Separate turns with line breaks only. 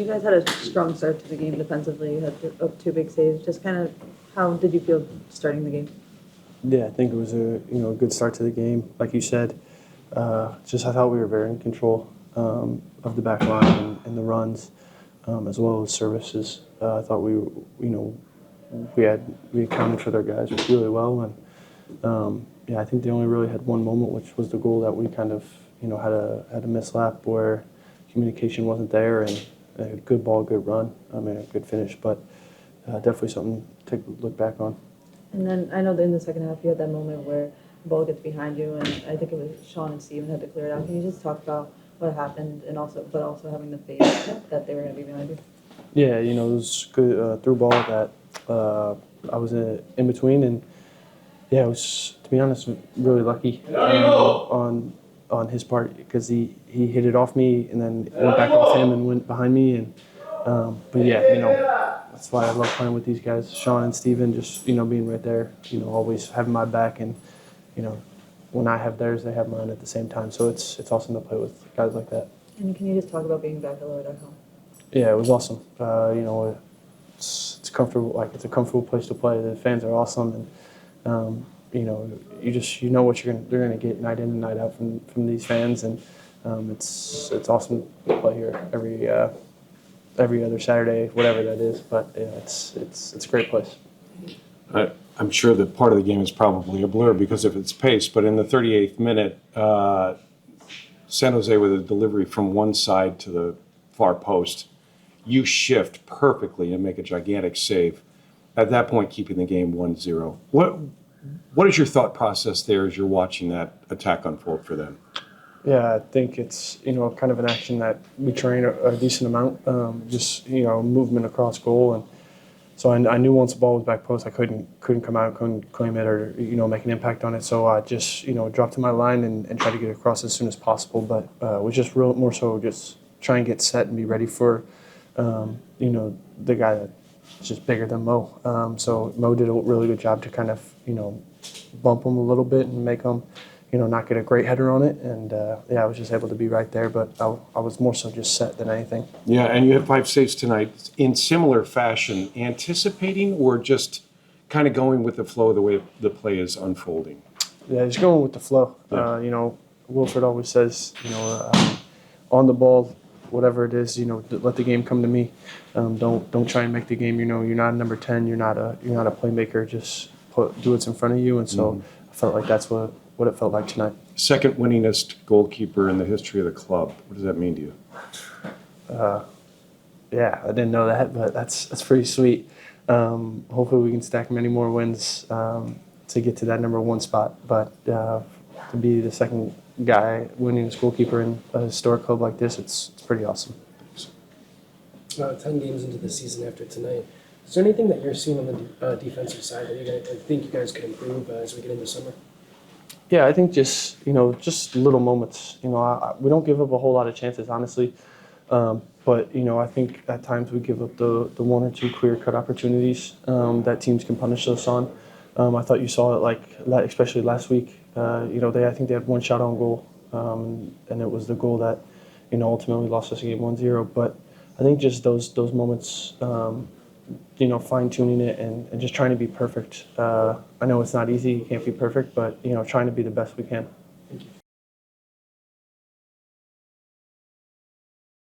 you guys had a strong start to the game defensively. You had two big saves. Just kind of, how did you feel starting the game?
Yeah, I think it was a good start to the game. Like you said, just I thought we were very in control of the back line and the runs, as well as services. I thought we accounted for their guys really well, and yeah, I think they only really had one moment, which was the goal that we kind of had a mislap where communication wasn't there, and a good ball, good run. I mean, a good finish, but definitely something to look back on.
And then I know that in the second half you had that moment where the ball gets behind you, and I think it was Sean and Steven had to clear it out. Can you just talk about what happened, and also having the faith that they were going to be behind you?
Yeah, it was good through ball that I was in between, and yeah, it was, to be honest, really lucky on his part because he hit it off me and then it went back off him and went behind me, and but yeah, that's why I love playing with these guys, Sean and Steven, just being right there, always having my back, and when I have theirs, they have mine at the same time. So it's awesome to play with guys like that.
And can you just talk about being back at Lower Deck Home?
Yeah, it was awesome. It's comfortable. Like, it's a comfortable place to play. The fans are awesome, and you know what they're gonna get night in and night out from these fans, and it's awesome to play here every other Saturday, whatever that is. But yeah, it's a great place.
I'm sure that part of the game is probably a blur because of its pace, but in the 38th minute, San Jose with a delivery from one side to the far post, you shift perfectly and make a gigantic save. At that point, keeping the game 1-0. What is your thought process there as you're watching that attack unfold for them?
Yeah, I think it's kind of an action that we train a decent amount. Just movement across goal, and so I knew once the ball was back post, I couldn't come out, couldn't claim it, or make an impact on it. So I just dropped to my line and tried to get across as soon as possible. But it was just more so just try and get set and be ready for the guy that's just bigger than Mo. So Mo did a really good job to kind of bump him a little bit and make him not get a great header on it. And yeah, I was just able to be right there, but I was more so just set than anything.
Yeah, and you have 5 saves tonight. In similar fashion, anticipating or just kind of going with the flow of the way the play is unfolding?
Yeah, just going with the flow.
Yeah.
Wilfred always says, on the ball, whatever it is, let the game come to me. Don't try and make the game. You're not a number 10. You're not a playmaker. Just do what's in front of you. And so I felt like that's what it felt like tonight.
Second winningest goalkeeper in the history of the club. What does that mean to you?
Yeah, I didn't know that, but that's pretty sweet. Hopefully we can stack many more wins to get to that number 1 spot. But to be the second guy winning as goalkeeper in a historic club like this, it's pretty awesome.
10 games into the season after tonight, is there anything that you're seeing on the defensive side that you think you guys could improve as we get into summer?
Yeah, I think just little moments. We don't give up a whole lot of chances, honestly. But I think at times we give up the 1 or 2 clear-cut opportunities that teams can punish us on. I thought you saw it especially last week. I think they had 1 shot on goal, and it was the goal that ultimately lost us a game 1-0. But I think just those moments, fine-tuning it and just trying to be perfect. I know it's not easy, you can't be perfect, but trying to be the best we can.